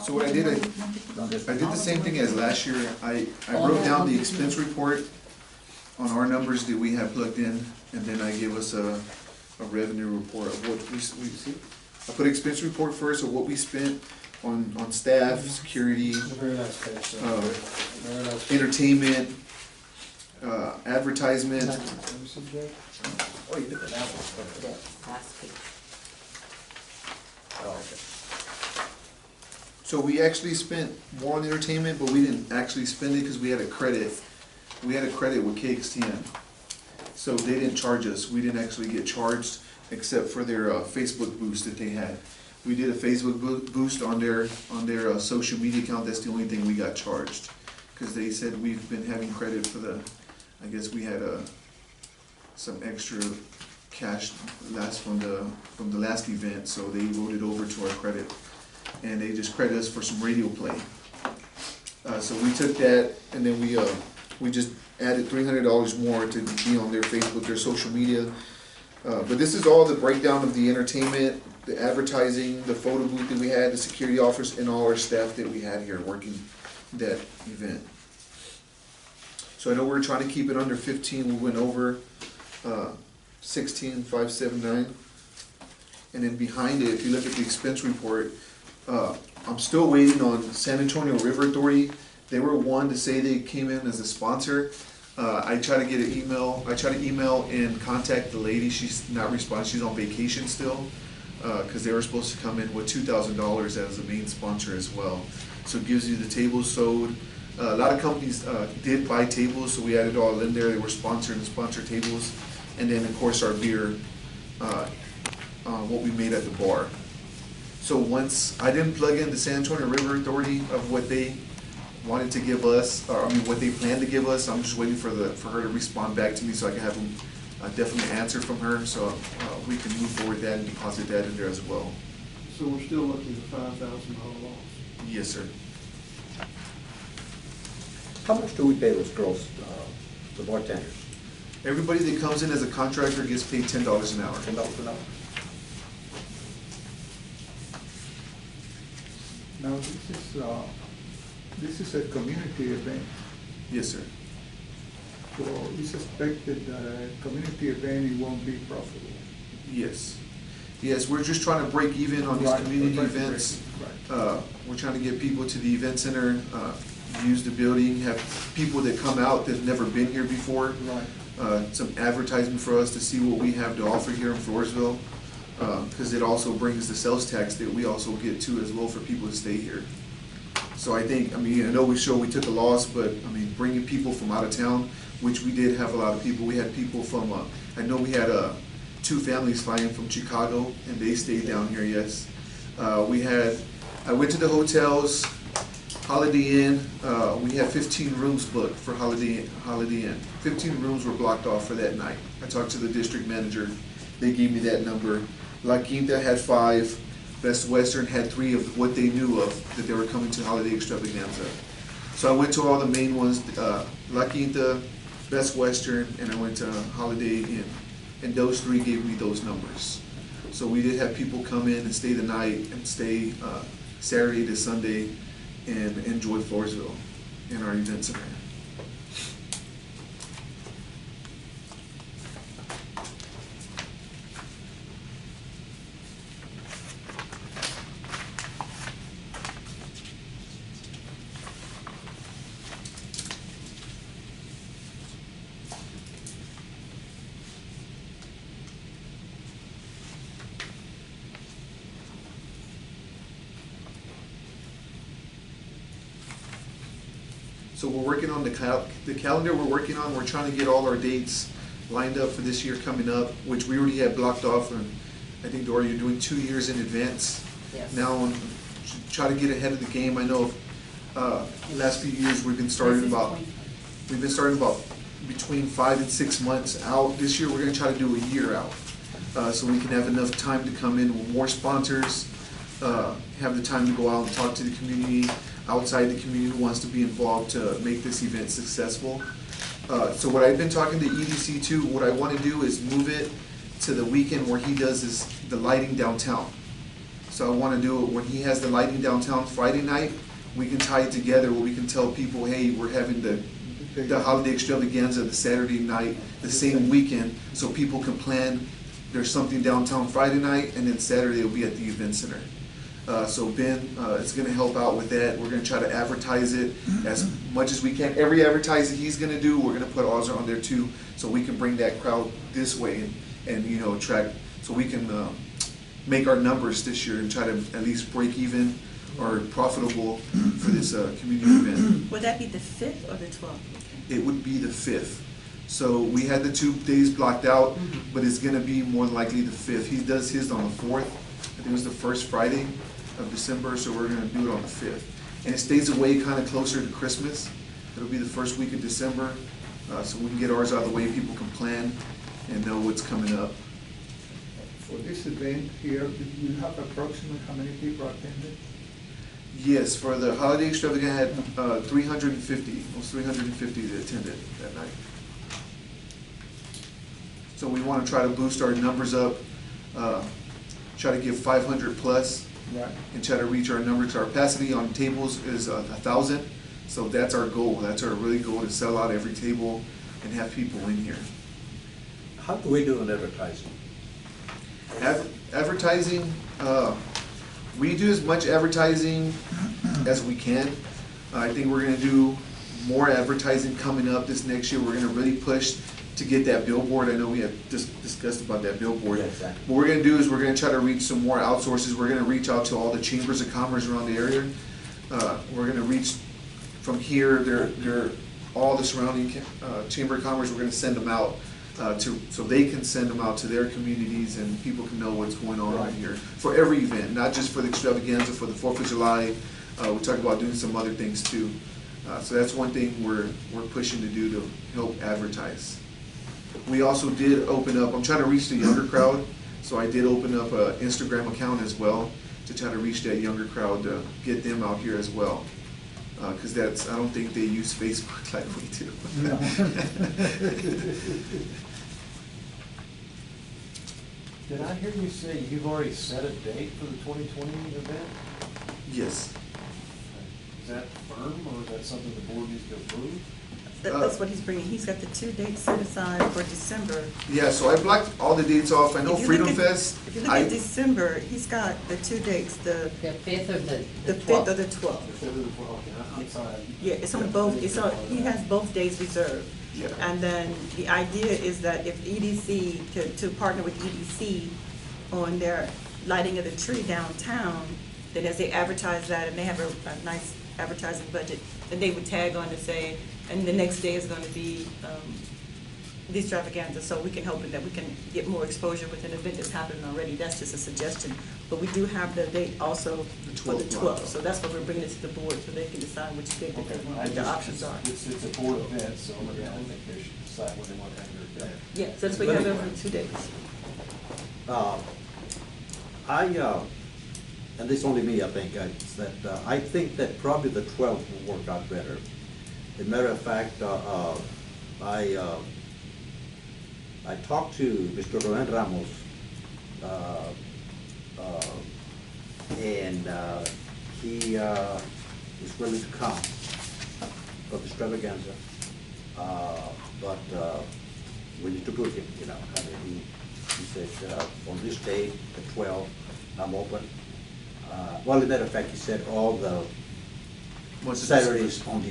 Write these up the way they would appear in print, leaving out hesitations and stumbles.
So what I did, I did the same thing as last year. I wrote down the expense report on our numbers that we have plugged in, and then I gave us a revenue report of what we see. I put expense report first of what we spent on staff, security, entertainment, advertisement. Oh, you did that one. Last page. Oh, okay. So we actually spent more on entertainment, but we didn't actually spend it because we had a credit. We had a credit with KXTN. So they didn't charge us. We didn't actually get charged except for their Facebook boost that they had. We did a Facebook boost on their social media account. That's the only thing we got charged. Because they said we've been having credit for the, I guess we had some extra cash from the last event, so they rolled it over to our credit. And they just credit us for some radio play. So we took that, and then we just added $300 more to be on their Facebook, their social media. But this is all the breakdown of the entertainment, the advertising, the photo booth that we had, the security officers, and all our staff that we had here working that event. So I know we're trying to keep it under 15. We went over 16,579. And then behind it, if you look at the expense report, I'm still waiting on San Antonio River Authority. They were one to say they came in as a sponsor. I tried to get an email. I tried to email and contact the lady. She's not responding. She's on vacation still, because they were supposed to come in with $2,000 as a main sponsor as well. So it gives you the tables sold. A lot of companies did buy tables, so we added all in there. They were sponsored and sponsor tables, and then of course our beer, what we made at the bar. So once I didn't plug in the San Antonio River Authority of what they wanted to give us, or I mean what they planned to give us, I'm just waiting for her to respond back to me so I can have a definite answer from her, so we can move forward that and deposit that in there as well. So we're still looking at $5,000 loss? Yes, sir. How much do we pay those girls, the bartenders? Everybody that comes in as a contractor gets paid $10 an hour. $10 an hour? Now, this is a community event, Yes, sir. so it's expected that a community event, it won't be profitable. Yes. Yes, we're just trying to break even on these Right, community right, events. right. We're trying to get people to the event center, use the building, have people that come out that've never been here before. Right. Some advertisement for us to see what we have to offer here in Floresville, because it also brings the sales tax that we also get too as well for people to stay here. So I think, I mean, I know we took a loss, but I mean, bringing people from out of town, which we did have a lot of people. We had people from, I know we had 2 families flying from Chicago, and they stayed down here, yes. I went to the hotels, Holiday Inn, we had 15 rooms booked for Holiday Inn. 15 rooms were blocked off for that night. I talked to the district manager, they gave me that number. La Quinta had 5, Best Western had 3 of what they knew of, that they were coming to Holiday Extravaganza. So I went to all the main ones, La Quinta, Best Western, and I went to Holiday Inn. And those 3 gave me those numbers. So we did have people come in and stay the night and stay Saturday to Sunday and enjoy Floresville in our event center. So we're working on the calendar we're working on. We're trying to get all our dates lined up for this year coming up, which we already had blocked off. And I think, Dora, you're doing 2 years in advance. Yes. Now, try to get ahead of the game. I know the last few years we've been starting about between 5 and 6 months out. This year we're going to try to do a year out, so we can have enough time to come in with more sponsors, have the time to go out and talk to the community, outside the community who wants to be involved to make this event successful. So what I've been talking to EDC too, what I want to do is move it to the weekend where he does the lighting downtown. So I wanna do it when he has the lighting downtown Friday night, we can tie it together where we can tell people, hey, we're having the holiday extravaganza the Saturday night, the same weekend, so people can plan, there's something downtown Friday night, and then Saturday will be at the event center. So Ben is gonna help out with that. We're gonna try to advertise it as much as we can. Every advertising he's gonna do, we're gonna put ours on there too, so we can bring that crowd this way and you know, attract, so we can make our numbers this year and try to at least break even or profitable for this community event. Would that be the 5th or the 12th? It would be the 5th. So we had the 2 days blocked out, but it's gonna be more than likely the 5th. He does his on the 4th. I think it was the first Friday of December, so we're gonna do it on the 5th. And it stays away kind of closer to Christmas. It'll be the first week of December, so we can get ours out of the way, people can plan and know what's coming up. For this event here, do you have approximately how many people attended? Yes, for the holiday extravaganza, I had 350, almost 350 that attended that night. So we want to try to boost our numbers up, try to get 500 plus, Right. and try to reach our numbers. Our capacity on tables is 1,000, so that's our goal. That's our really goal, to sell out every table and have people in here. How do we do on advertising? Advertising, we do as much advertising as we can. I think we're gonna do more advertising coming up this next year. We're gonna really push to get that billboard. I know we had just discussed about that billboard. Yeah, exactly. What we're gonna do is we're gonna try to reach some more outsources. We're gonna reach out to all the chambers of commerce around the area. We're gonna reach from here, they're all the surrounding chamber of commerce. We're gonna send them out so they can send them out to their communities and people can know what's going on Right. here for every event, not just for the extravaganza, for the 4th of July. We talk about doing some other things too. So that's one thing we're pushing to do to help advertise. We also did open up, I'm trying to reach the younger crowd, so I did open up an Instagram account as well to try to reach that younger crowd, to get them out here as well. Because I don't think they use Facebook like we do. No. Did I hear you say you've already set a date for the 2020 event? Yes. Is that firm, or is that something the board needs to approve? That's what he's bringing. He's got the 2 dates set aside for December. Yeah, so I blocked all the dates off. I know If you Freedom look at- Fest. If you look at December, he's got the 2 dates, the The 5th or the 5th or 12th? the 12th. Okay, I'm sorry. Yeah, it's on both, he has both days reserved. Yeah. And then the idea is that if EDC, to partner with EDC on their lighting of the tree downtown, then as they advertise that, and they have a nice advertising budget, then they would tag on to say, and the next day is gonna be, the extravaganza, so we can help in that we can get more exposure with an event that's happening already. That's just a suggestion. But we do have the date also The for the 12th. 12th, so that's why we're bringing it to the board, so they can decide which date that Okay, they want, I what the just- options are. It's a board event, so I don't think they should decide when they want to have their event. Yeah, so that's why you have it for 2 days. And this only me, I think, I think that probably the 12th will work out better. As a matter of fact, I talked to Mr. Roland Ramos, and he is willing to come for the extravaganza, but we need to book him, you know. I mean, he said, on this day, the 12th, I'm open. Well, as a matter of fact, he said all the What's the Saturdays on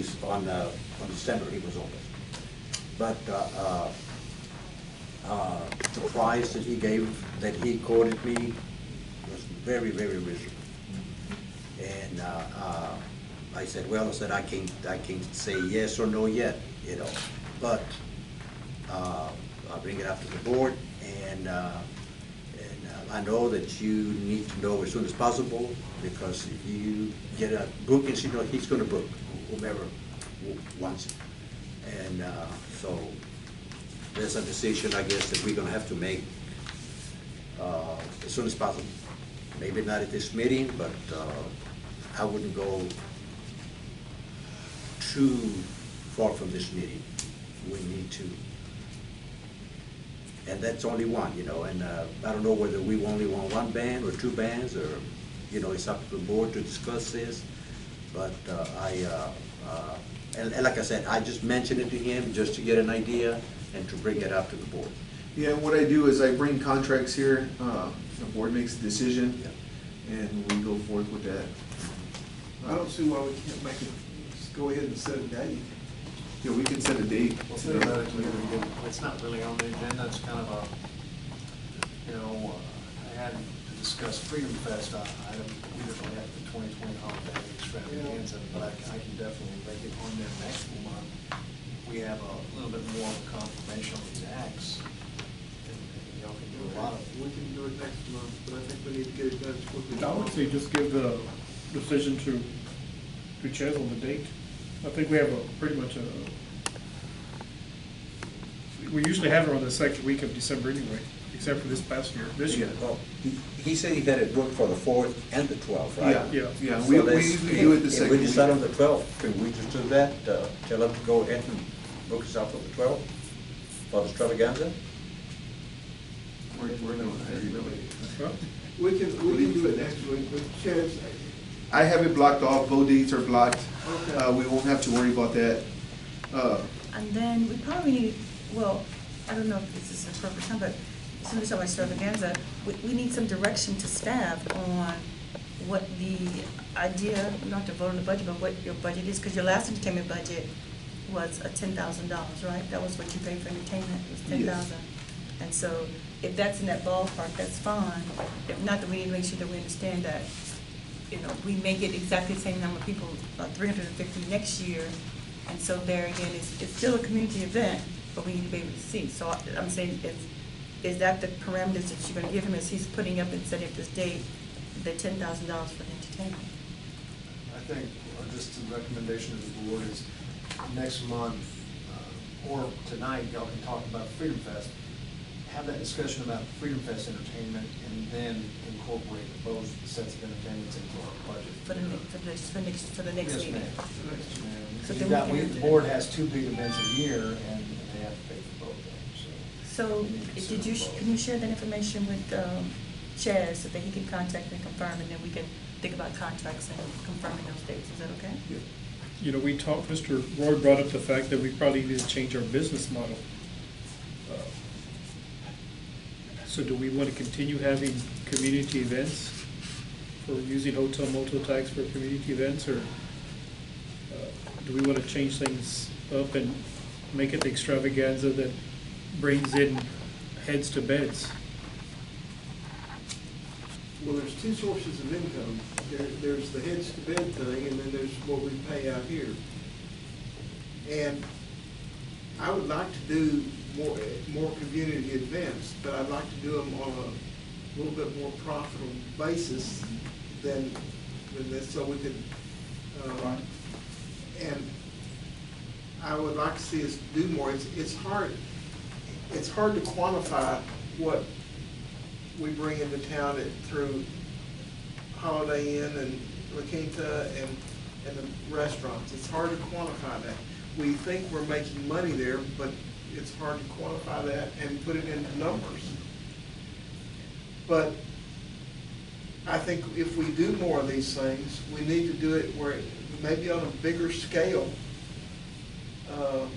December he was open. But the price that he gave, that he quoted me, was very, very reasonable. And I said, well, I can't say yes or no yet, you know, but I'll bring it up to the board, and I know that you need to know as soon as possible, because if you get a booking, you know, he's gonna book whomever wants it. And so there's a decision, I guess, that we're gonna have to make as soon as possible. Maybe not at this meeting, but I wouldn't go too far from this meeting. We need to. And that's only one, you know, and I don't know whether we only want one band or two bands, or you know, it's up to the board to discuss this. But and like I said, I just mentioned it to him just to get an idea and to bring it up to the board. Yeah, what I do is I bring contracts here, the board makes a decision, and we go forth with that. I don't see why we can't make it, just go ahead and set a date. Yeah, we can set a date. Well, theoretically, it's not really on the agenda, it's kind of a, you know, I had to discuss Freedom Fest item, we definitely have the 2020 holiday extravaganza, but I can definitely make it on there next month. We have a little bit more of a confirmation on these acts, and y'all can do a lot of. We can do it next month, but I think we need to get it done as quickly as I would say possible. just give the decision to Chaz on the date. I think we have pretty much we usually have it on the second week of December anyway, except for this past year, this year. Well, he said he had it booked for the 4th and the 12th, right? Yeah, Yeah. we usually do it the If second we week. decide on the 12th, can we just do that, tell him to go ahead and book us out for the 12th, for the extravaganza? We're doing that, really. Huh? We can do it next week, but Chaz, I have it blocked off, both dates are blocked. Okay. We won't have to worry about that. And then we probably need, well, I don't know if this is the appropriate time, but as soon as I extravaganza, we need some direction to staff on what the idea, not to vote on the budget, but what your budget is, because your last entertainment budget was $10,000, right? That was what you paid for entertainment, was $10,000. And so if that's in that ballpark, that's fine. If not, then we need to make sure that we understand that, you know, we make it exactly the same number of people, 350 next year. And so there again, it's still a community event, but we need to be able to see. So I'm saying, is that the parameters that you're gonna give him as he's putting up and setting up this date, the $10,000 for the entertainment? I think, just a recommendation to the board is, next month, or tonight, y'all can talk about Freedom Fest. Have that discussion about Freedom Fest entertainment, and then incorporate both sets of entertainments into our budget. For the next Yes, meeting? ma'am. Yes, ma'am. So You've then got- we can do The that. board has 2 big events a year, and they have to pay for both of them, so. So, we need to consider did you, both. can you share that information with Chaz so that he can contact and confirm, and then we can think about contracts and confirming those dates? Is that okay? You know, we talked, Mr. Roy brought up the fact that we probably need to change our business model. So do we want to continue having community events for using hotel motel tax for community events, or do we want to change things up and make it the extravaganza that brings in heads to beds? well, there's 2 sources of income. There's the heads to bed thing, and then there's what we pay out here. And I would like to do more community events, but I'd like to do them on a little bit more profitable basis than this, so we could, and I would like to see us do more. It's hard to quantify what we bring into town through Holiday Inn and La Quinta and the restaurants. It's hard to quantify that. We think we're making money there, but it's hard to quantify that and put it into numbers. But I think if we do more of these things, we need to do it where maybe on a bigger scale. Or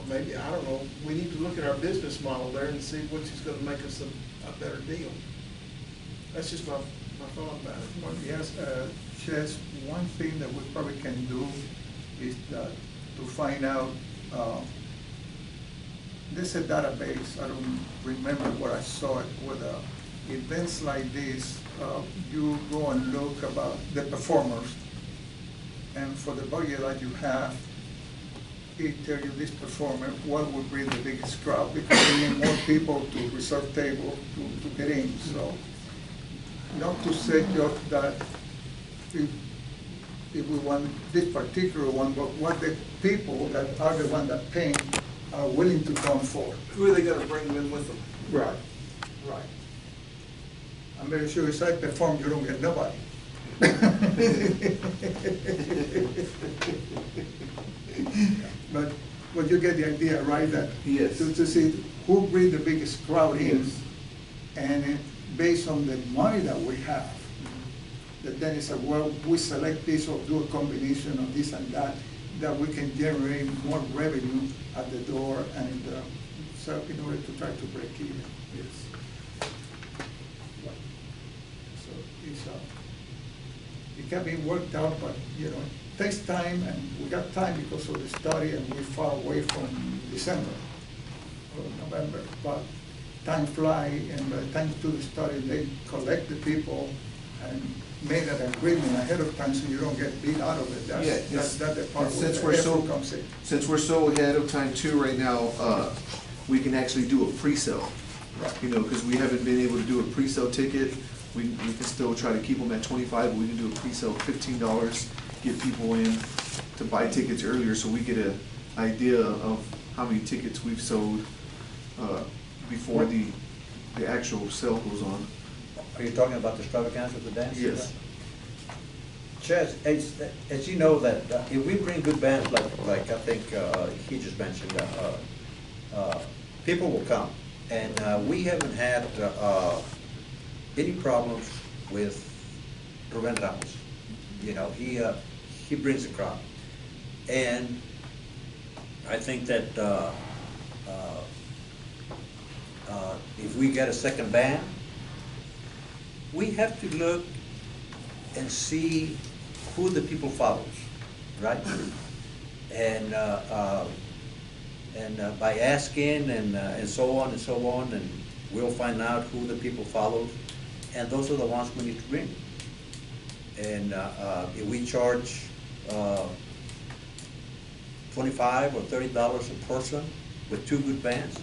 maybe, I don't know, we need to look at our business model there and see which is gonna make us a better deal. That's just my thought about it. Well, yes, Chess, one thing that we probably can do is that to find out, there's a database, I don't remember where I saw it, with events like this, you go and look about the performers, and for the budget that you have, it tells you this performer, what would bring the biggest crowd, because we need more people to reserve table to get in, so. Not to say just that if we want this particular one, but what the people that are the one that pay are willing to come for. Who are they gonna bring in with them? Right. Right. I'm very sure if I perform, you don't get nobody. But you get the idea, right? That Yes. to see who brings the biggest crowd in, Yes. and based on the money that we have, that then it's well, we select this or do a combination of this and that we can generate more revenue at the door and so in order to try to break even. Yes. So it's, it can be worked out, but it takes time, and we got time because of the study, and we're far away from December or November, but time fly, and by the time to the study, they collect the people and made an agreement ahead of time so you don't get beat out of it. That's the part where since the we're so effort comes in. since we're so ahead of time too right now, we can actually do a pre-sale. Right. Because we haven't been able to do a pre-sale ticket. We can still try to keep them at 25, but we can do a pre-sale $15, get people in to buy tickets earlier so we get an idea of how many tickets we've sold before the actual sale goes on. Are you talking about the extravaganza of the dance? Yes. Chaz, as you know that if we bring good bands like I think he just mentioned, people will come. And we haven't had any problems with Ruben Ramos. He brings the crowd. And I think that if we get a second band, we have to look and see who the people follows, right? And by asking and so on and so on, and we'll find out who the people follow, and those are the ones we need to bring. And if we charge $25 or $30 a person with 2 good bands,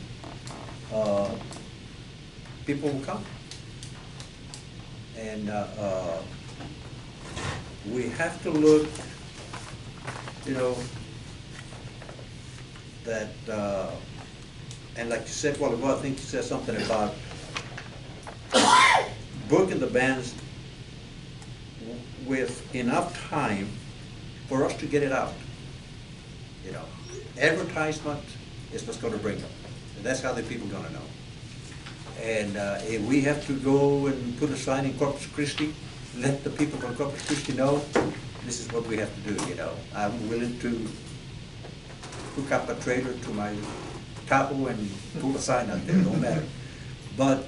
people will come. And we have to look, that, and like you said, well, I think you said something about booking the bands with enough time for us to get it out. Advertisement is what's going to bring them. And that's how the people are going to know. And if we have to go and put a sign in Corpus Christi, let the people from Corpus Christi know, this is what we have to do, I'm willing to hook up a trailer to my Tahoe and pull a sign out there, no matter. But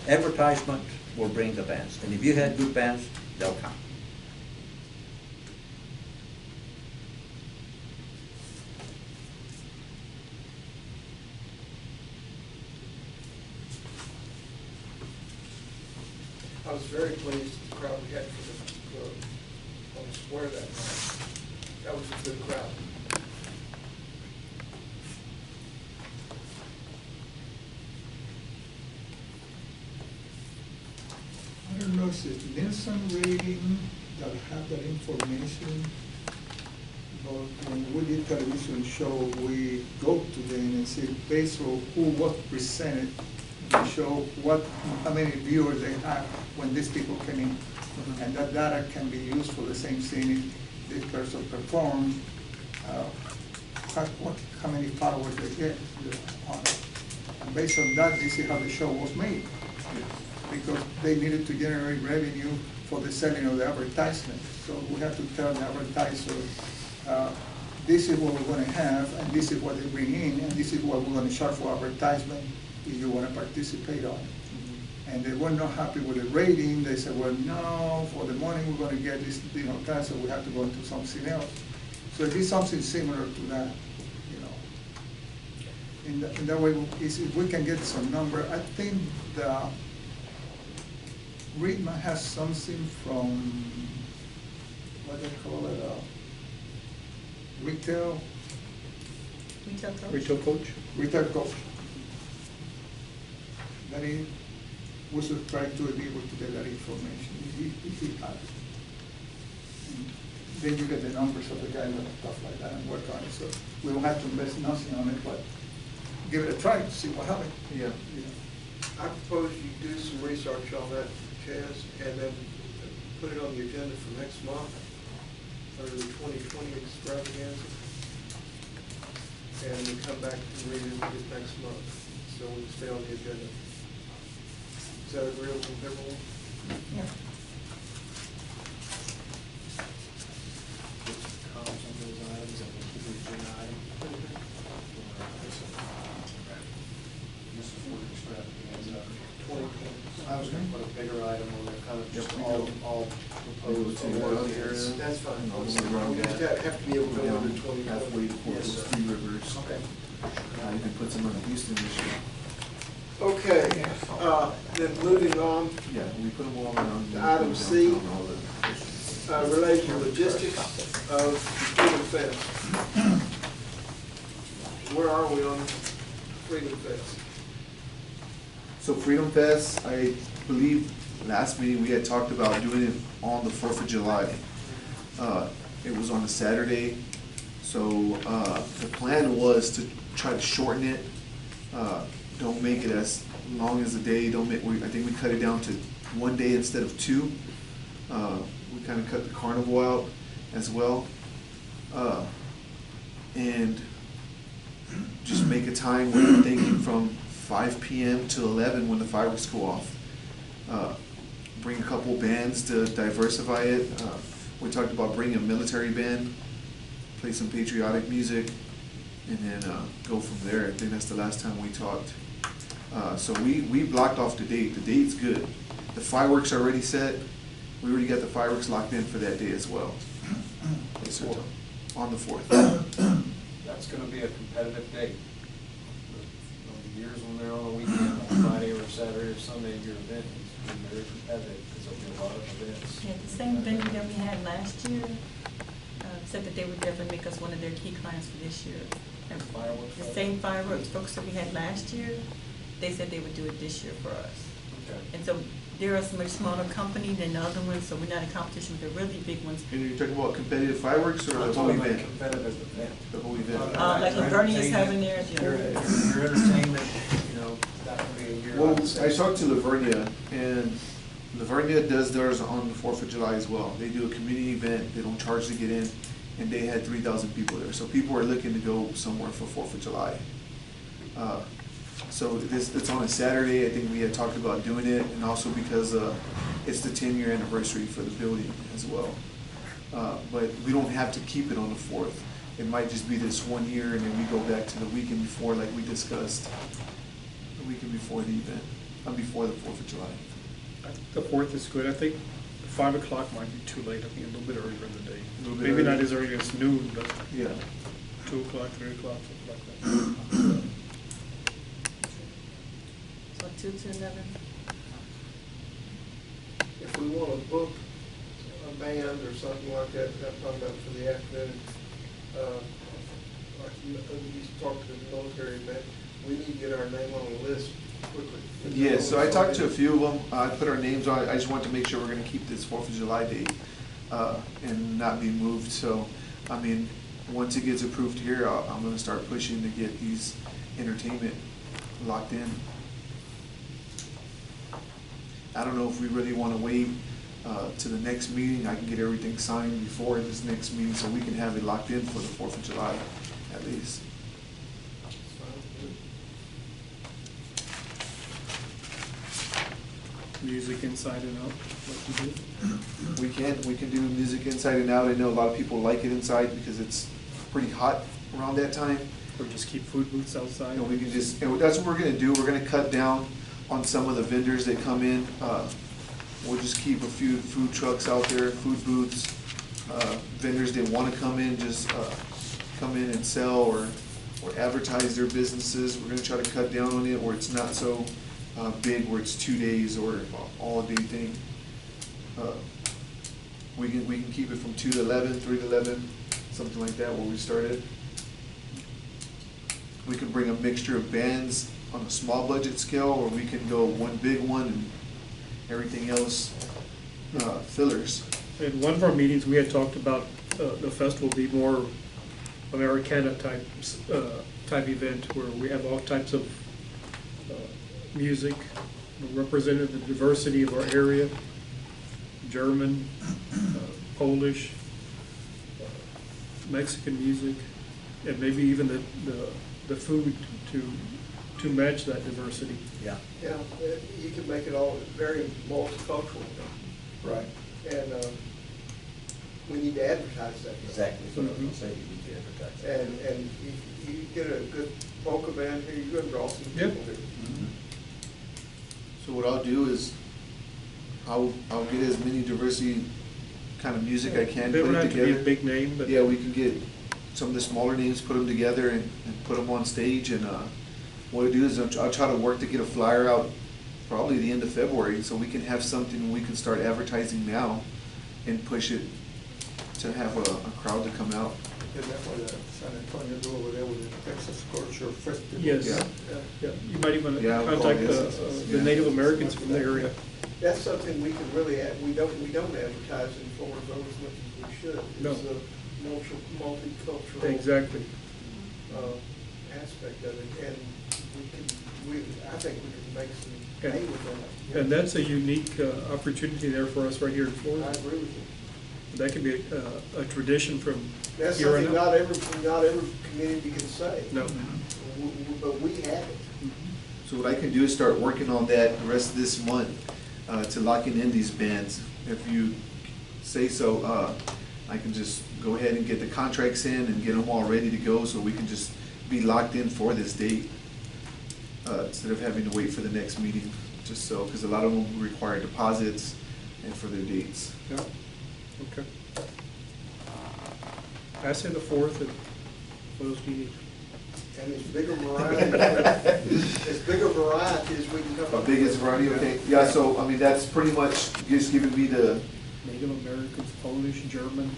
advertisement will bring the bands. And if you had good bands, they'll come. I was very pleased with the crowd we had for the on the square that night. That was a good crowd. I don't know if it's Nielsen rating that have that information, but when we did television show, we go to them and say, based on who was presented, we show how many viewers they have when these people came in. And that data can be used for the same thing. If this person performs, how many followers they get on it. And based on that, this is how the show was made. Because they needed to generate revenue for the selling of the advertisement. So we have to tell the advertiser, this is what we're going to have, and this is what they bring in, and this is what we're going to charge for advertisement if you want to participate on it. And they were not happy with the rating. They said, well, no, for the money we're going to get this, that, so we have to go into something else. So it is something similar to that, In that way, if we can get some number, I think the RITMA has something from, what they call it, retail coach. That is, we should try to be able to get that information if he has it. Then you get the numbers of the guys and stuff like that and work on it. So we don't have to invest nothing on it, but give it a try to see what happens. Yeah. I propose you do some research on that, Chaz, and then put it on the agenda for next month under the 2020 extravaganza. And we come back and revisit it next month, so we can stay on the agenda. Is that agreeable with everyone? Yeah. just all proposed to work here. That's fine. All the way around We just that. have to be able to go under 20. Halfway for Yes, those sir. Three Rivers. Okay. You can put some on Houston this year. Okay, then moving on, Yeah, we put them all around. Item C. downtown, all the- related to logistics of Freedom Fest. Where are we on Freedom Fest? So Freedom Fest, I believe last meeting we had talked about doing it on the 4th of July. It was on a Saturday, so the plan was to try to shorten it. Don't make it as long as a day, I think we cut it down to one day instead of two. We kind of cut the carnival out as well. And just make a time where I'm thinking from 5 PM to 11 when the fireworks go off. Bring a couple bands to diversify it. We talked about bringing a military band, play some patriotic music, and then go from there. I think that's the last time we talked. So we blocked off the date. The date's good. The fireworks are already set. We already got the fireworks locked in for that day as well. Yes, sir, Tom. On the 4th. That's gonna be a competitive day. The years when they're on a weekend, on Friday or Saturday or Sunday, your event is gonna be very competitive, because there'll be a lot of events. Yeah, the same venue that we had last year, said that they would definitely make us one of their key clients for this year. And Fireworks? the same fireworks folks that we had last year, they said they would do it this year for us. Okay. And so they're a much smaller company than the other ones, so we're not in competition with the really big ones. And you're talking about competitive fireworks or the I'm whole talking about event? competitive event. The whole event. Like Lavernia's having theirs, yeah. Your entertainment, that would be a year. Well, would say. I talked to Lavernia, and Lavernia does theirs on the 4th of July as well. They do a community event, they don't charge to get in, and they had 3,000 people there. So people are looking to go somewhere for 4th of July. So it's on a Saturday. I think we had talked about doing it, and also because it's the 10-year anniversary for the building as well. But we don't have to keep it on the 4th. It might just be this one year, and then we go back to the weekend before, like we discussed, the weekend before the event, before the 4th of July. The 4th is good. I think 5 o'clock might be too late. I think a little bit earlier in the day. A little bit Maybe not earlier. as early as noon, but Yeah. 2 o'clock, 3 o'clock, something like that. So 2 to 11. If we want to book a band or something like that, I'm talking about for the afternoon, like you talked to the military band, we need to get our name on the list quickly. Yeah, so I talked to a few of them, I put our names on it, I just wanted to make sure we're gonna keep this 4th of July date, and not be moved, so, I mean, once it gets approved here, I'm gonna start pushing to get these entertainment locked in. I don't know if we really wanna wait, to the next meeting. I can get everything signed before this next meeting, so we can have it locked in for the 4th of July, at least. Music inside and out, like you do. We can do music inside and out. I know a lot of people like it inside because it's pretty hot around that time. Or just keep food booths outside. And we can just, and that's what we're gonna do. We're gonna cut down on some of the vendors that come in. We'll just keep a few food trucks out there, food booths. Vendors that wanna come in, just, come in and sell or advertise their businesses. We're gonna try to cut down on it where it's not so, big, where it's 2 days or all day thing. We can keep it from 2 to 11, 3 to 11, something like that, where we started. We can bring a mixture of bands on a small budget scale, or we can go one big one and everything else, fillers. In one of our meetings, we had talked about the festival be more Americana type event, where we have all types of music, represented the diversity of our area, German, Polish, Mexican music, and maybe even the food to match that diversity. Yeah. Yeah, you can make it all very multicultural, Right. and we need to advertise that. Exactly, that's what I was gonna say, you need to advertise that. And you get a good polka band here, you're gonna draw some people Yep. here. Mhm. So what I'll do is, I'll get as many diversity kind of music I can, They put don't it have to be a together. big name, but. Yeah, we can get some of the smaller names, put them together and put them on stage, and, what I do is I'll try to work to get a flyer out probably the end of February, so we can have something we can start advertising now and push it to have a crowd to come out. Is that what San Antonio do over there with the Texas Culture Festival? Yes, Yeah. yeah, you might even Yeah, I'll call contact this. the Yeah. Native Americans from the area. That's something we can really, we don't advertise in Floresville as much as we should. No. It's a multicultural. Exactly. Aspect of it, and I think we can make some And- hay with that. And that's a unique opportunity there for us right here in I Florida. agree with you. That could be a tradition from That's here on something out. not every community can say. No. But we have it. So what I can do is start working on that the rest of this month, to locking in these bands. If you say so, I can just go ahead and get the contracts in and get them all ready to go, so we can just be locked in for this date, instead of having to wait for the next meeting, just so, because a lot of them require deposits and for their dates. Yeah, okay. I say the 4th, and what else do you need? And as big a variety, as big a variety as we can come A up biggest with. variety, okay, yeah, so, I mean, that's pretty much just giving me the, Native Americans, Polish, German.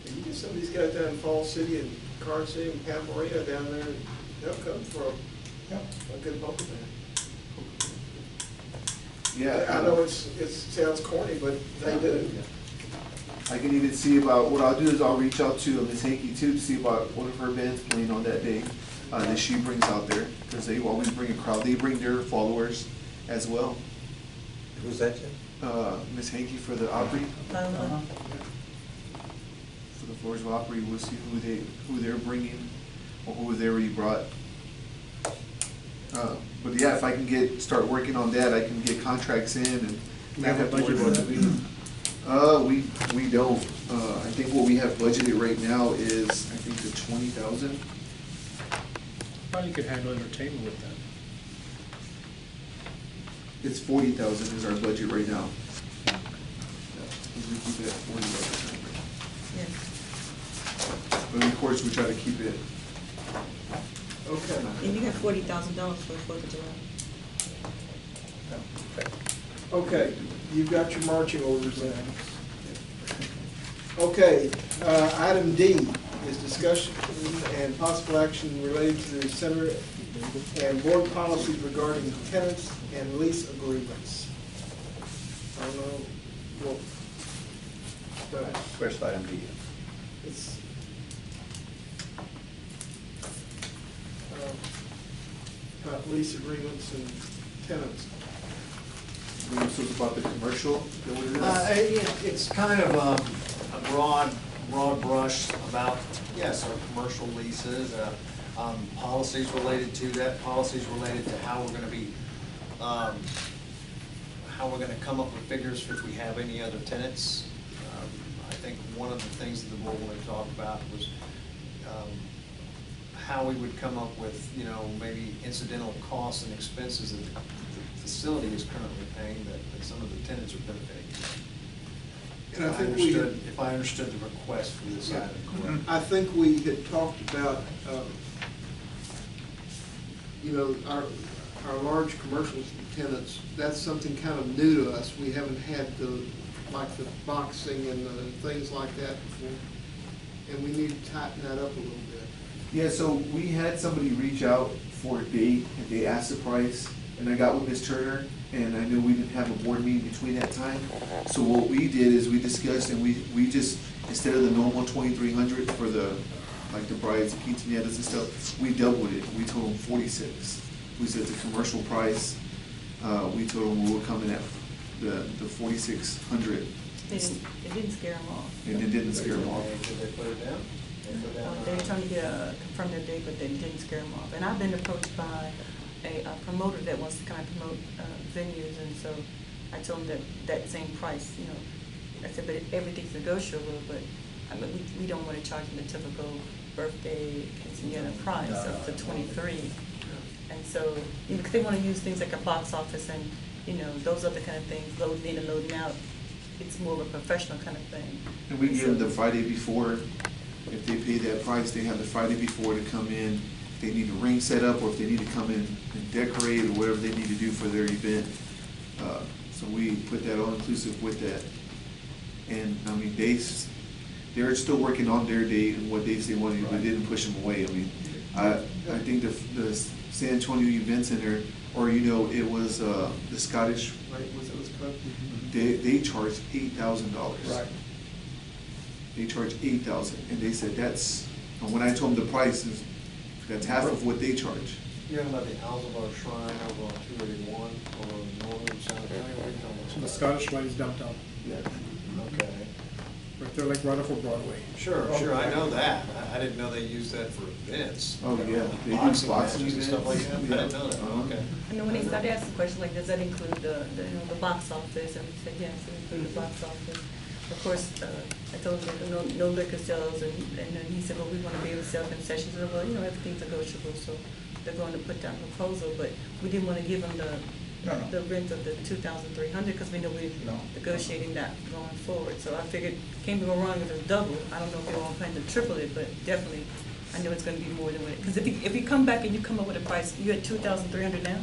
And you get some of these guys down in Falls City and Carson City and Camarillo down there, they'll come for a good polka band. yeah. I know it sounds corny, but they do. I can even see about, what I'll do is I'll reach out to Miss Hanky too, to see about one of her bands playing on that day, that she brings out there, because they always bring a crowd, they bring their followers as well. Who's that, Jim? Miss Hanky for the Opry, Lola. for the Floresville Opry, we'll see who they're bringing, or who they already brought. But yeah, if I can start working on that, I can get contracts in and We not have a have to worry budget about for the that? meeting. We don't. I think what we have budgeted right now is, I think, the 20,000. Probably could handle entertainment with that. It's 40,000 is our budget right now. Yeah, we keep it at 40,000. Yes. But of course, we try to keep it. Okay. And you have $40,000 for the 4th of July. Okay, you've got your marching orders then. Okay, item D is discussion and possible action related to the center and board policies regarding tenants and lease agreements. I don't know, well, First item D. it's, about lease agreements and tenants. So it's about the commercial, is that what it is? It's kind of a broad brush about, yes, our commercial leases, policies related to that, policies related to how we're gonna be, how we're gonna come up with figures if we have any other tenants. I think one of the things that the board wanted to talk about was how we would come up with, maybe incidental costs and expenses that the facility is currently paying that some of the tenants are benefiting. And I think we, If I understood the request for this item correctly. I think we had talked about, our large commercial tenants, that's something kind of new to us. We haven't had the boxing and the things like that before. And we need to tighten that up a little bit. Yeah, so we had somebody reach out for a date, and they asked the price, and I got with Ms. Turner, and I knew we didn't have a board meeting between that time. So what we did is we discussed, and we just, instead of the normal 2,300 for the brides, the quinceañeras and stuff, we doubled it. We told them 46. We said the commercial price, we told them we were coming at the 4,600, It didn't scare them off. and it didn't scare them off. Did they put it down? They were trying to confirm their date, but they didn't scare them off. And I've been approached by a promoter that wants to kind of promote venues, and so I told them that same price, I said, but everything's negotiable, but I mean, we don't want to charge them the typical birthday quinceañera price of the 23. And so, because they want to use things like a box office and you know, those other kind of things, loading in and loading out. It's more of a professional kind of thing. And we give them the Friday before. If they pay that price, they have the Friday before to come in. If they need a ring set up, or if they need to come in and decorate, or whatever they need to do for their event. So we put that all inclusive with that. And, I mean, they're still working on their date and what dates they wanted, but didn't push them away. I mean, I think the San Antonio Event Center, or, you know, it was, the Scottish, right, was called? They charged $8,000. Right. They charge $8,000, and they said that's, and when I told them the price is, that's half of what they charge. You're talking about the Alzabar Shrine over on 281 or northern San Antonio, what are you talking about? So the Scottish Rite is downtown, Yeah. Okay. right there, like right off of Broadway. Sure, I know that. I didn't know they used that for events. Oh, yeah. They do Boxing boxing matches and stuff like that. I events. didn't know that, Uh-huh. okay. And then when they started asking questions like, does that include the, you know, the box office? And we said, yes, it includes the box office. Of course, I told him that no liquor sales, and then he said, well, we want to be able to sell concessions. I said, well, you know, everything's negotiable, so they're going to put down a proposal, but we didn't want to give them the rent of the 2,300, because we know we're No. negotiating that going forward. So I figured, can't go wrong if it's double. I don't know if they won't plan to triple it, but definitely, I know it's going to be more than what it, because if you come back and you come up with a price, you're at 2,300 now?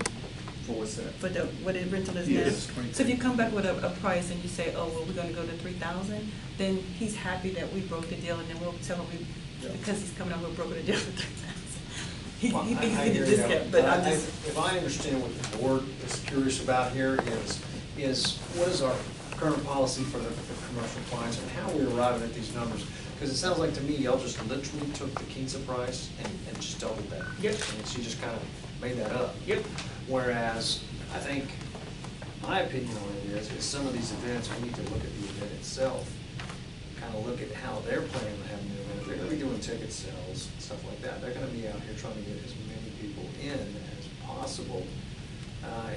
For what's that? For the, what the rental is Yes. now. So if you come back with a price and you say, oh, well, we're gonna go to 3,000, then he's happy that we broke the deal, and then we'll tell him because he's coming out, we'll broke the deal for 3,000. He Well, thinks I he's getting hear a you. discount, but I just, If I understand what the board is curious about here is what is our current policy for the commercial clients and how we're arriving at these numbers? Because it sounds like to me, y'all just literally took the Kinsa price and just doubled that. Yep. And she just kind of made that up. Yep. Whereas, I think, my opinion on it is some of these events, we need to look at the event itself, kind of look at how they're planning on having the event. If they're gonna be doing ticket sales, stuff like that, they're gonna be out here trying to get as many people in as possible.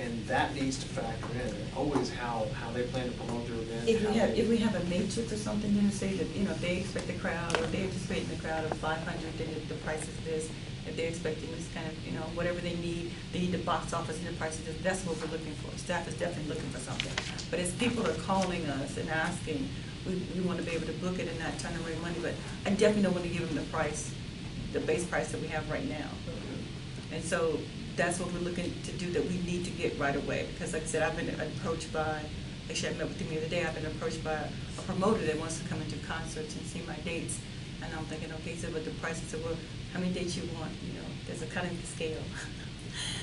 And that needs to factor in, always how they plan to promote their event. if we have a matrix or something, then say that, you know, if they expect a crowd, or they anticipate a crowd of 500, then the price is this. If they're expecting this kind of, you know, whatever they need the box office and the price is this, that's what we're looking for. Staff is definitely looking for something. But as people are calling us and asking, we want to be able to book it and not turn away money, but I definitely don't want to give them the price, the base price that we have right now. And so that's what we're looking to do, that we need to get right away. Because like I said, I've been approached by, actually I met with him the other day, I've been approached by a promoter that wants to come into concerts and see my dates. And I'm thinking, okay, so but the price, I said, well, how many dates you want? You know, there's a economy scale.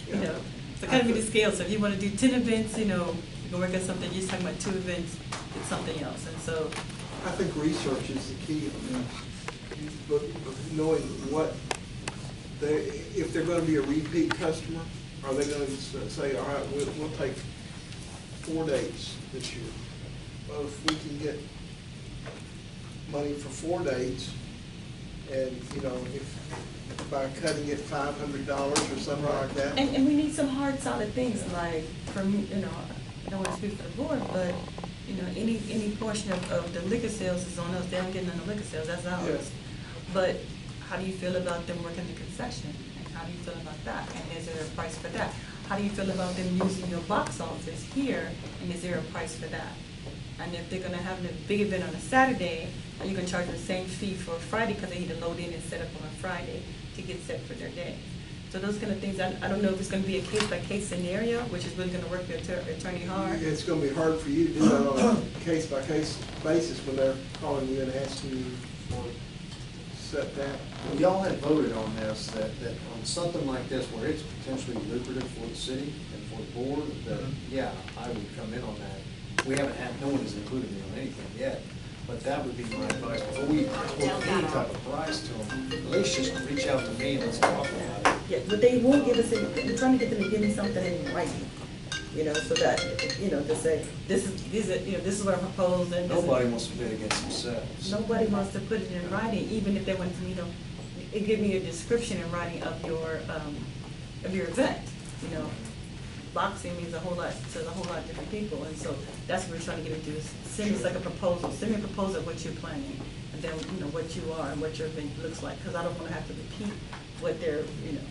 You know, it's a economy scale. So if you want to do 10 events, you know, you can work on something. You're just talking about 2 events, it's something else. And so, I think research is the key. But knowing what if they're gonna be a repeat customer, are they gonna say, all right, we'll take 4 dates this year? Well, if we can get money for 4 dates, and, you know, if by cutting it $500 or something like that. and we need some hard, solid things, like, from, you know, I don't want to speak for the board, but, you know, any portion of the liquor sales is on us. They don't get none of the liquor sales, that's ours. Yes. But how do you feel about them working the concession? And how do you feel about that? And is there a price for that? How do you feel about them using your box office here? And is there a price for that? And if they're gonna have a big event on a Saturday, are you gonna charge them the same fee for Friday, because they need to load in and set up on a Friday to get set for their day? So those kind of things, I don't know if it's gonna be a case-by-case scenario, which is really gonna work the attorney hard. It's gonna be hard for you to do that on a case-by-case basis when they're calling you and asking you for set that. Well, y'all had voted on this, that on something like this, where it's potentially lucrative for the city and for the board, that, yeah, I would come in on that. We haven't had, no one has included me on anything yet, but that would be my advice. Before we quote any type of price to them, at least just reach out to me and let's talk about it. Yeah, but they won't give us, we're trying to get them to give me something in writing, you know, so that, you know, to say, this is what I proposed, and this is. Nobody wants to bid against themselves. Nobody wants to put it in writing, even if they want to, you know, give me a description in writing of your event, you know. Boxing means a whole lot to a whole lot of different people, and so that's what we're trying to get into, is send us like a proposal, send me a proposal of what you're planning, and then, you know, what you are and what your event looks like, because I don't want to have to repeat what they're, you know,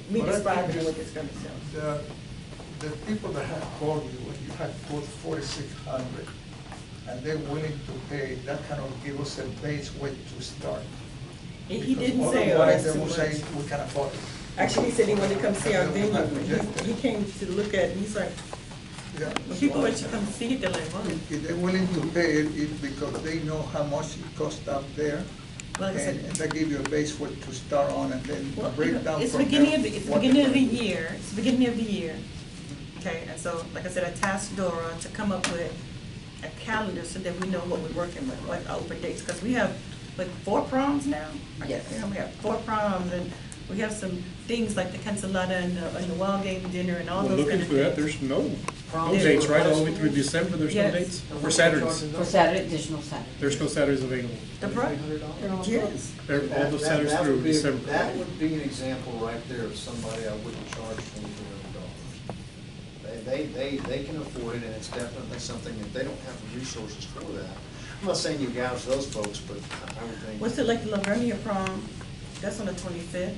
me But I think describing it's- what it's going to sell. The people that have called you, you had put 4,600, and they're willing to pay, that kind of give us a base weight to start. He didn't Because say, oh, otherwise that's they too will say, much. we can afford it. Actually, he said he wanted to come see our And then we'll venue. have to He came to look at it, he's like, Yeah. when people want you to come see it, they're like, what? If they're willing to pay it, it's because they know how much it costs out there. Well, like I And said, they give you a base weight to start on, and then well, break down it's from beginning there of, it's what beginning of the they're- year, it's the beginning of the year. Okay, and so, like I said, I tasked Dora to come up with a calendar so that we know what we're working with, like our open dates, because we have, like, 4 proms now? Yes. You know, we have 4 proms, and we have some things like the cancelada and the wild game dinner and all Well, those kind looking of for that, things. there's no Proms dates, for right, high all the way through schools? December, there's no Yes. dates, And for what Saturdays. charging For those? Saturday, additional Saturday. There's no Saturdays available. The pro- $2,300? Yes. They're all the That- Saturdays that through would be- December. That would be an example right there of somebody I wouldn't charge $2,300. They can afford it, and it's definitely something that they don't have the resources for that. I'm not saying you gouge those folks, but I would think. What's it like the Lavernia prom? That's on the 25th.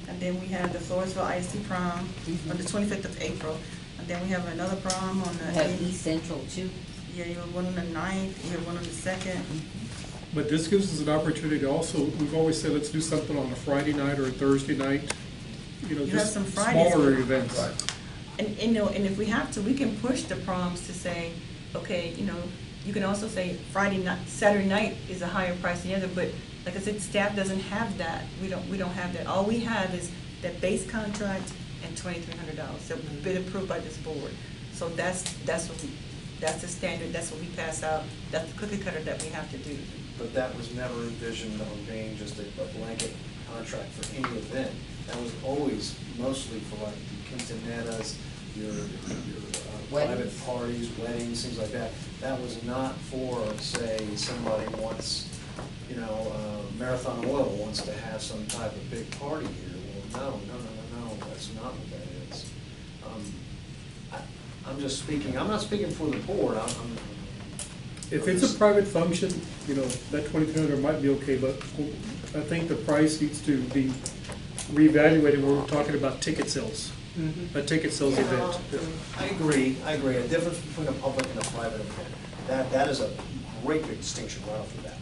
And then we have the Floresville ISD prom on the 25th of April. And then we have another prom on We have the, East Central too. yeah, you have one on the 9th, you have one on the 2nd. But this gives us an opportunity to also, we've always said, let's do something on a Friday night or a Thursday night, you know, You have just some Fridays. smaller events. And, you know, and if we have to, we can push the proms to say, okay, you know, you can also say Friday night, Saturday night is a higher price than the other, but like I said, staff doesn't have that. We don't have that. All we have is that base contract and $2,300. So been approved by this board. So that's what we, that's the standard, that's what we pass out, that's the cookie cutter that we have to do. But that was never envisioned on being just a blanket contract for any event. That was always mostly for like the quinceaneras, your private Weddings. parties, weddings, things like that. That was not for, say, somebody wants, you know, Marathon Oil wants to have some type of big party here. Well, no, that's not what that is. I'm just speaking, I'm not speaking for the board, If it's a private function, you know, that 2,300 might be okay, but I think the price needs to be reevaluated when we're talking about ticket sales, a ticket sales event. I agree. A difference between a public and a private event. That is a great big distinction right off the bat.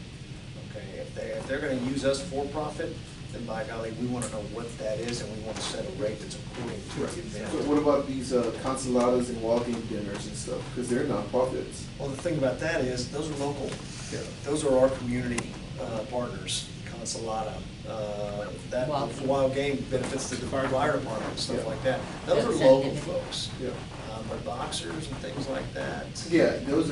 Okay, if they're gonna use us for profit, then by golly, we wanna know what that is, and we wanna set a rate that's according to the But event. what about these consoladas and walking dinners and stuff? Because they're nonprofits. Well, the thing about that is, those are local. Those are our community partners, Consolata, that wild game benefits to the fire department, and stuff like that. Those are local folks. Yeah. But boxers and things like that. Yeah, those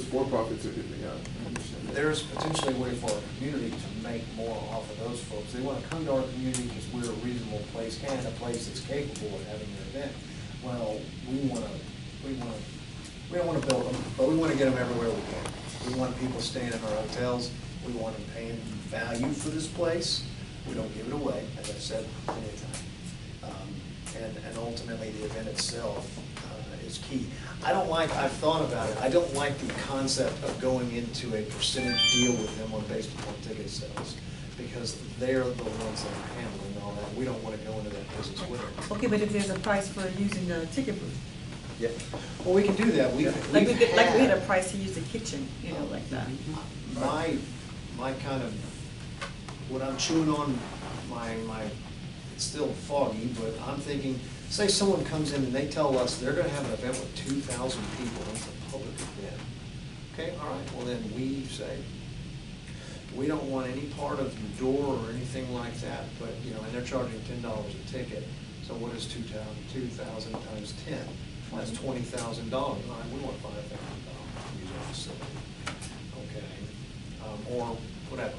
for-profits are different, yeah. I understand that. There's potentially a way for our community to make more off of those folks. They want to come to our community because we're a reasonable place and a place that's capable of having their event. Well, we don't want to build them, but we want to get them everywhere we can. We want people staying in our hotels. We want them paying value for this place. We don't give it away, as I've said many times. And ultimately, the event itself is key. I've thought about it, I don't like the concept of going into a percentage deal with them based upon ticket sales, because they're the ones that are handling all that. We don't want to go into that business with them. Okay, but if there's a price for using the ticket booth, Yeah. Well, we can do that. like we had a price to use the kitchen, you know, like that. My kind of, what I'm chewing on, it's still foggy, but I'm thinking, say someone comes in and they tell us they're gonna have an event with 2,000 people, it's a public event. Okay, all right, well then we say, we don't want any part of your door or anything like that, but, you know, and they're charging $10 a ticket, so what is 2,000 times 10? That's $20,000. All right, we want $5,000 to use our facility, okay? Or whatever,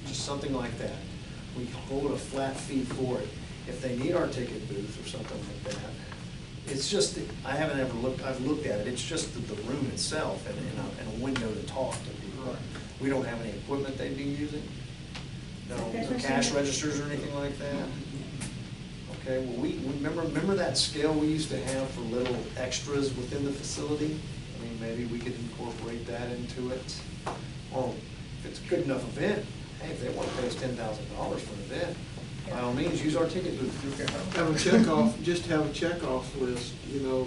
just something like that. We hold a flat fee for it. If they need our ticket booth or something like that, it's just, I've looked at it, it's just the room itself and a window to talk to people. We don't have any equipment they'd be using, no cash registers or anything like that. Okay, well, we remember that scale we used to have for little extras within the facility? I mean, maybe we could incorporate that into it. Or if it's a good enough event, hey, if they want to pay us $10,000 for an event, by all means, use our ticket booth. You can have. Have a checkoff, just have a checkoff list, you know,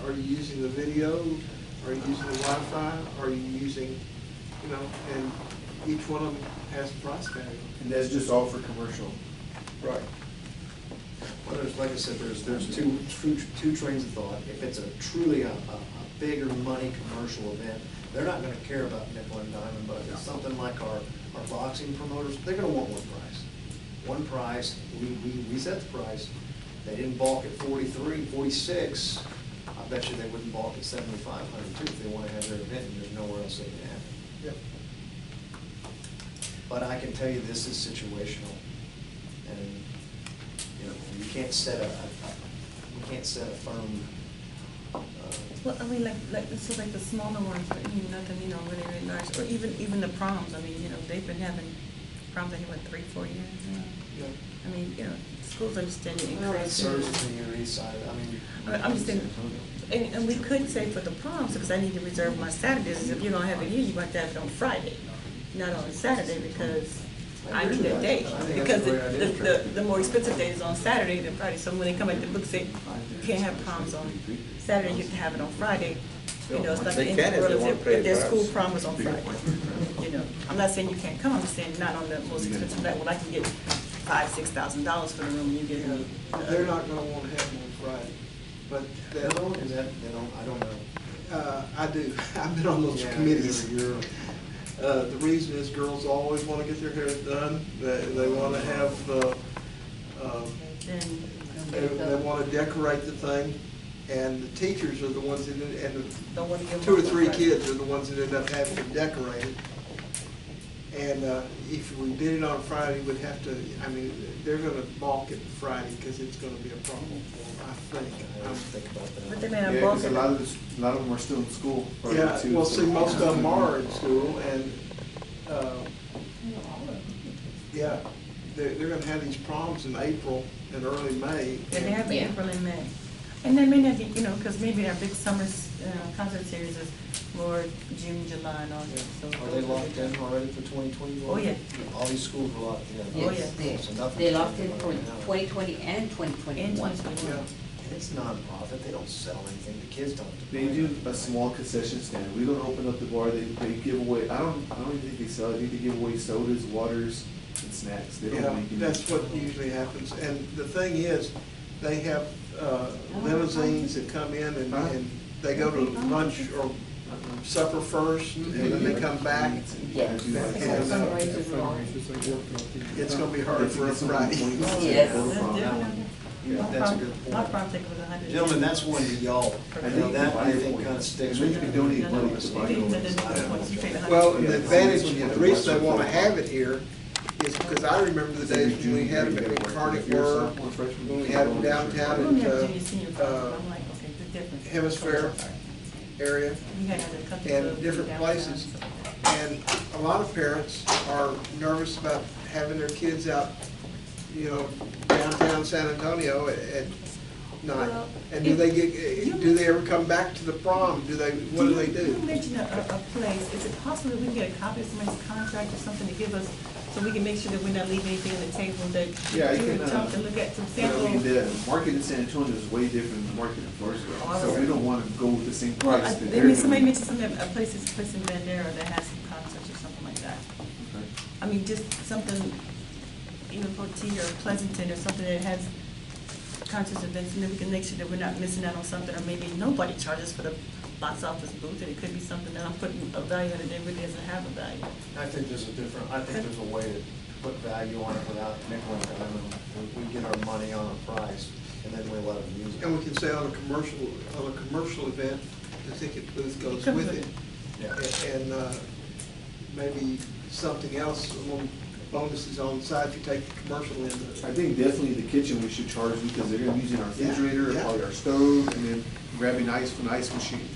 are you using the video? Are you using the Wi-Fi? Are you using, you know, and each one of them has a price tag. And that's just all for commercial. Right. Well, there's, like I said, there's two trains of thought. If it's a truly a bigger money commercial event, they're not gonna care about nickel and diamond, but if it's something like our boxing promoters, they're gonna want one price. One price, we set the price. They didn't balk at 43, 46. I bet you they wouldn't balk at 7,500 too if they wanna have their event and there's nowhere else they can have it. Yep. But I can tell you this is situational, and, you know, you can't set a firm, Well, I mean, so like the smaller ones, but you know, nothing, you know, really, really large, or even the proms, I mean, you know, they've been having proms, I think, what, 3-4 years now? Yeah. I mean, you know, schools understand the well, it increase. serves as the east side, I mean. I'm just saying, and we could say for the proms, because I need to reserve my Saturdays, if you're gonna have it here, you want to have it on Friday, not on Saturday, because I need a day. Because the more expensive day is on Saturday than Friday, so when they come at the book, say, you can't have proms on Saturday, you have to have it on Friday. You know, it's not the They end of can the if they world wanna if pay their for school us. prom was on Friday. You know, I'm not saying you can't come, I'm just saying not on the most expensive day, well, I can get $5,000-$6,000 for the room, you get me. They're not gonna wanna have them on Friday, but They that, don't, is that, they don't, I don't know. I do, I've been on those Yeah, committees. you're- The reason is girls always wanna get their hair done, they wanna have, they wanna decorate the thing, and the teachers are the ones that, and Don't wanna give them 2 or up on 3 Friday. kids are the ones that end up having to decorate it. And if we did it on Friday, we'd have to, I mean, they're gonna balk it Friday, because it's gonna be a problem for them, I think. I didn't think about that. But they may Yeah, not because balk a lot it. of them are still in school. probably, Yeah, too, well, so- see, most of them are in school, and, yeah, they're gonna have these proms in April and early May. Yeah, they have Yeah. April and May. And then may not be, you know, because maybe our big summer concert series is more June, July, and August, so. Are they locked in already for 2021? Oh, yeah. All these schools are locked in. Oh, Yes, yeah. So nothing's they locked in changing for right now. 2020 and And 2021. 2021. It's nonprofit, they don't sell anything, the kids don't. They do a small concession stand. We don't open up the bar. They give away, I don't even think they sell it. I think they give away sodas, waters, and snacks. They don't Yeah, make any. that's what usually happens, and the thing is, they have limousines that come in and they go to lunch or supper first, and then they come back. Yes. Yeah. And, Fundraisers like that. it's gonna be hard for a Friday. Yes. That's a good My point. prom ticket was $100. Gentlemen, that's one that y'all, I you know, think that I you think buy kind it. of sticks And with then you. you can donate money to They buy didn't- it. they didn't want you to pay the $100. Well, the advantage, the reason they wanna have it here is because I remember the days when we had them at Carnegie, when we had them downtown We only at, have junior, senior prom, I'm like, okay, the difference. Hemisphere area. You had other countries and that different downtown, places. so- And a lot of parents are nervous about having their kids out, you know, downtown San Antonio at night. Well, And do they ever come back to the prom? What do they You do? mentioned a place, is it possible that we can get a copy of somebody's contract or something to give us, so we can make sure that we're not leaving anything on the table that Yeah, I you can, would talk and look at some You know, I mean, samples? the market in San Antonio is way different than the market in Oh, Floresville. I So was- we don't want to go with the same Well, price. that they they're somebody doing. mentioned something, a place in Bandera that has some concerts or something like that. Okay. I mean, just something, even for T or Pleasanton or something that has concerts, events, and then we can make sure that we're not missing out on something, or maybe nobody charges for the box office booth, and it could be something that I'm putting a value on it that really doesn't have a value. I think there's a way to put value on it without nickel and diamond. We get our money on a price, and then we let them use it. And we can say on a commercial event, the ticket booth goes comes with with it. Yeah. And maybe something else, a little bonuses on the side if you take the commercial in. I think definitely the kitchen we should charge because they're gonna be using our Yeah, refrigerator, yeah. probably our stove, and then grabbing ice from the ice machine.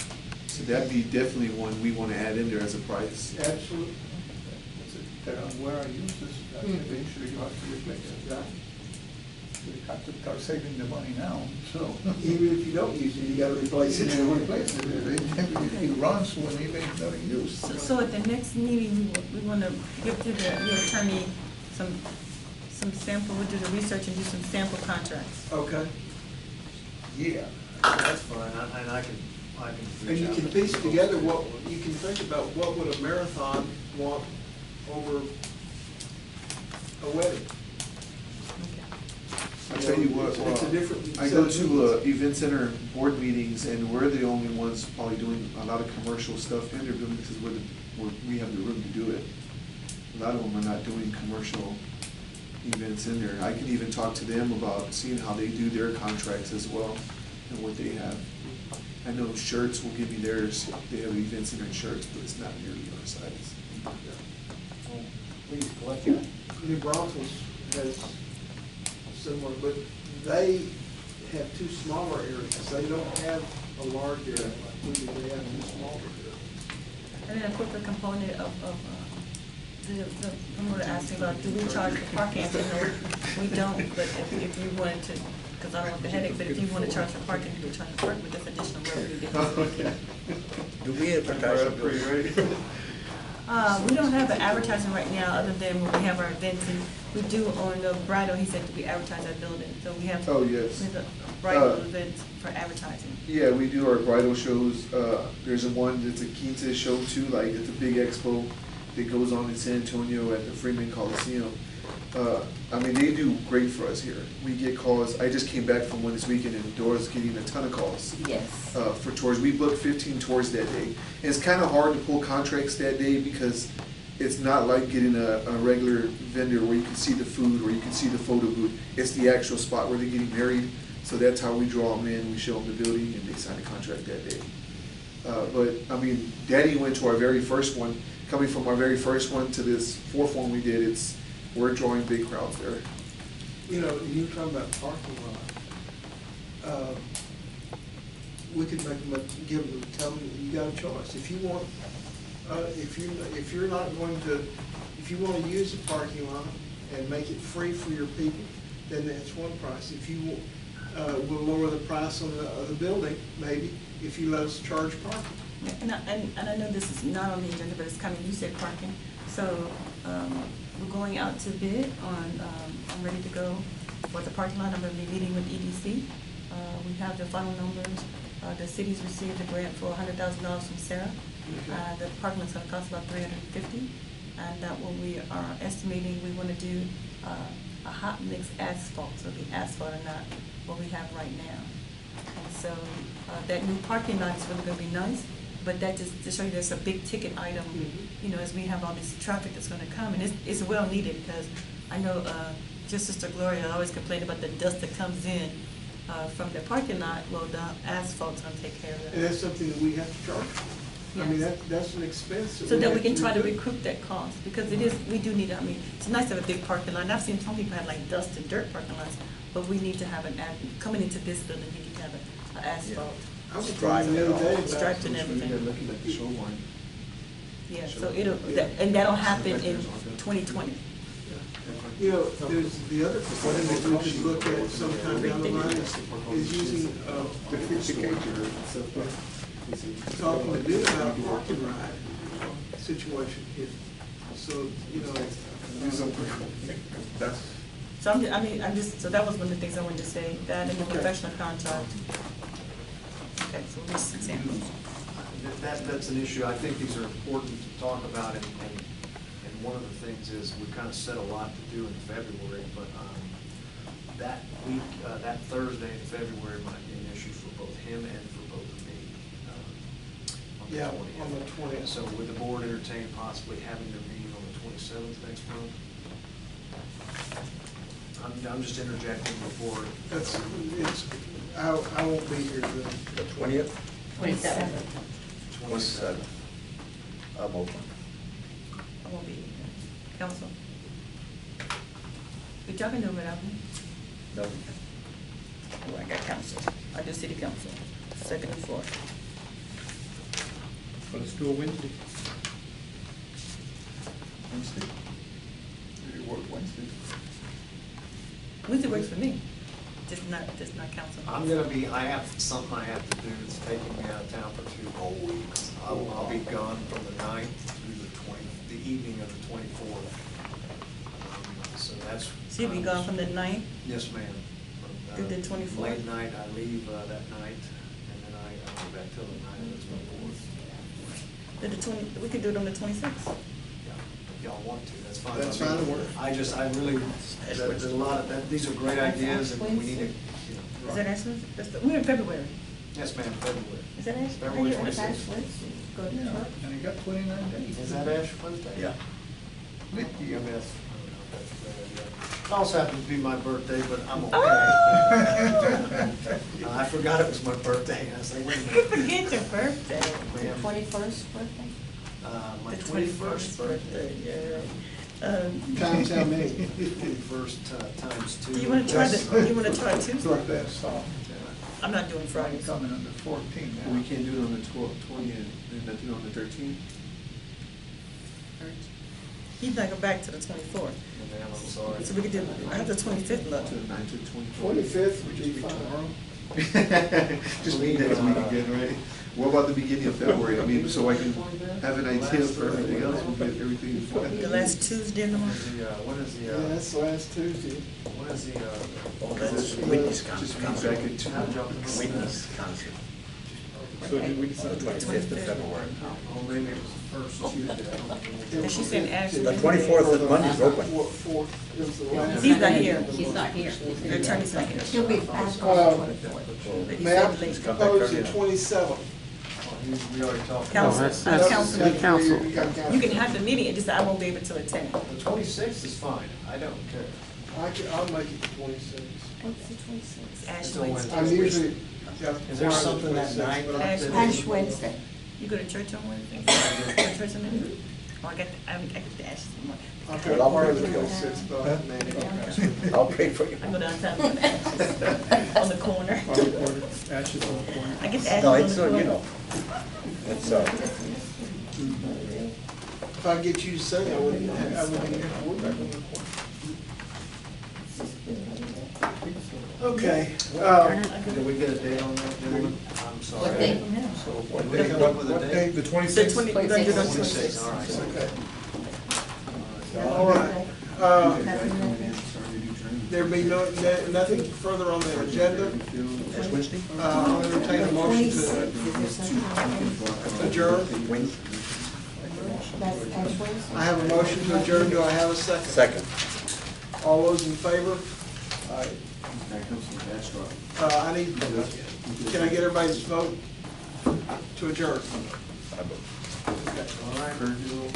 So that'd be definitely one we wanna add in there as a price. Absolutely. Where I use this, eventually you have to replace it. Yeah. You have to start saving the money now, so. Even if you don't use it, you gotta replace it. You replace it, it runs when it ain't not in use. So at the next meeting, we want to give to your attorney some some sample, we'll do the research and do some sample contracts. Okay. Yeah. That's fine, and I can And reach you out can to piece folks together too. what, you can think about what would a marathon want over a wedding. I'll tell you what, It's a different I set go of to needs. event center board meetings, and we're the only ones probably doing a lot of commercial stuff in their building, because we have the room to do it. A lot of them are not doing commercial events in there. I can even talk to them about seeing how they do their contracts as well, and what they have. I know Shirts will give me theirs, they have events in their shirts, but it's not nearly our size. Well, please collect that. New Braunfels has similar, but they have two smaller areas. They don't have a large area like we do, they have two smaller areas. And then a quick component of, the promoter asked me about, do we charge for parking? I said, no, we don't, but if you wanted to, because I don't want the headache, but if you want to charge for parking, you can charge for parking with this additional revenue. Do we advertise the building? We don't have an advertising right now, other than when we have our events, and we do on the bridal, he said, we advertise our building, so we have. Oh, yes. We have a bridal events for advertising. Yeah, we do our bridal shows. There's one that's a quinta show too, like it's a big expo that goes on in San Antonio at the Freeman Coliseum. I mean, they do great for us here. We get calls. I just came back from one this weekend, and Dora's getting a ton of calls. Yes. For tours. We booked 15 tours that day. And it's kind of hard to pull contracts that day, because it's not like getting a regular vendor where you can see the food or you can see the photo booth. It's the actual spot where they're getting married. So that's how we draw them in. We show them the building, and they sign a contract that day. But, I mean, Daddy went to our very first one. Coming from our very first one to this fourth one we did, we're drawing big crowds there. You know, you were talking about parking lot. We could make them, tell them, you got a choice. If you want, if you're not going to, if you want to use the parking lot and make it free for your people, then that's one price. If you will lower the price on the building, maybe, if you let us charge parking. Yeah, and I know this is not on the agenda, but it's coming, you said parking. So, we're going out to bid on, I'm ready to go for the parking lot. I'm gonna be meeting with EDC. We have the final numbers. The city's received a grant for $100,000 from Sarah. The parking lot's gonna cost about $350. And that what we are estimating, we wanna do, a hot mix asphalt, so the asphalt and not what we have right now. And so, that new parking lot is really gonna be nice. But that just to show you there's a big ticket item, you know, as we have all this traffic that's gonna come, and it's well needed, because I know, just Sister Gloria always complained about the dust that comes in, from the parking lot. Well, the asphalt's gonna take care of And that. that's something that we have to charge. I mean, Yes. that's an expense. So that we have can try to recoup. recoup that cost, because it is, we do need, I mean, it's nice to have a big parking lot, and I've seen some people have like dust and dirt parking lots, but we need to have coming into this building, we need to have an asphalt. I was Striping thinking the it other day all. about. Striped and everything. They're looking at the shoreline. Yeah, so and that'll happen in 2020. You know, there's the other thing that we could look at sometime down the line is using, talking to do about a parking ride situation here. So, you know, So so that was one of the things I wanted to say, that and the professional contract. Okay, so we'll just example. That's an issue. I think these are important to talk about, and one of the things is we kind of set a lot to do in February, but that week, that Thursday in February might be an issue for both him and for both of me. yeah, on the 20th. So would the board entertain possibly having their meeting on the 27th next month? I'm just interjecting before. I won't be here then. The 20th? 27th. 27th. I'm open. I won't be here. Council? But y'all can do it without me. No. Oh, I got council. I do city council, second and fourth. Well, let's do a Wednesday. Wednesday? Maybe work Wednesday. Wednesday works for me, just not council. I'm gonna be, I have something I have to do that's taking me out of town for 2 whole weeks. I'll be gone from the 9th through the evening of the 24th. So that's. So So you'll be gone from the 9th? Yes, ma'am. From, Through the 24th? Late night, I leave that night, and then I go back till the night of the 24th. We could do it on the 26th. Yeah, if y'all want to, that's fine. That's by me. fine, it works. I really, there's a lot of, these are great ideas, and we need to, Is that Ash Wednesday? We're in February. Yes, ma'am, February. Is that Ash? February Are you- 26th. Go to Yeah, church. and you got 29 days. Is that Ash Wednesday? Yeah. Good I deal. mean, that's, I don't know if that's a great idea. It also happens to be my birthday, but I'm okay. I forgot it was my birthday. I was like, wait a You minute. forget your birthday. Ma'am, 21st birthday? My The 21st birthday. yeah. Times how many? 21st times 2. Do you wanna try It's Tuesday? like that song. I'm not doing Fridays. Coming on the 14th now. We can't do it on the 20th, and nothing on the 13th? He's not go back to the 24th. Ma'am, I'm sorry. So we could do, I have the 25th look. To the 9th to the 24th? 25th would be Just be fine. tomorrow? Just be next week again, right? What about the beginning of February? I mean, so I can have an idea for everything else, we'll get everything. The last Tuesday in the month. What is Yeah, that's last Tuesday. what is the, Oh, that's Whitney's concert. Just be back in 2 months. Whitney's concert. So did we decide? 25th of February. oh, maybe it was the first Tuesday. I don't know. And she said Ash The Wednesday. 24th is Monday's open. Fourth, it was the last. He's not here. She's not here. The attorney's not here. She'll be back on the 24th. But he May I said late. propose the 27th? We already talked. Council. about I'm council. Council. You can have the meeting, it just I won't be able to attend it. The 26th is fine. I don't care. I'll make it the 26th. What's the 26th? Ash It's a Wednesday. I'm usually. Is there something that night? Ash Ash Wednesday. You go to church on Wednesday? Go to church on Wednesday? Oh, I get the ashes in the morning. I'll Well, I'll part of pray the for you. 26th, though, man. I'll pray for you. I go downtown for the ashes. On the corner. On the corner, ashes on the corner. I get the ashes No, on it's, the corner. you know, it's, If I get you to sing, I wouldn't even have to work back on the corner. Okay, Did we get a date on that, gentlemen? I'm sorry. What day? Did we come up with a date? The The 26th? 20, we're gonna do it on 26, 26. all right. okay. All right. There be nothing further on the agenda. Ash Wednesday? I'll entertain a motion to adjourn. That's Ash Wednesday. I have a motion to adjourn. Do I have a second? Second. All those in favor? That comes from Bastrop. Can I get everybody's vote to adjourn? All right. Kerrville,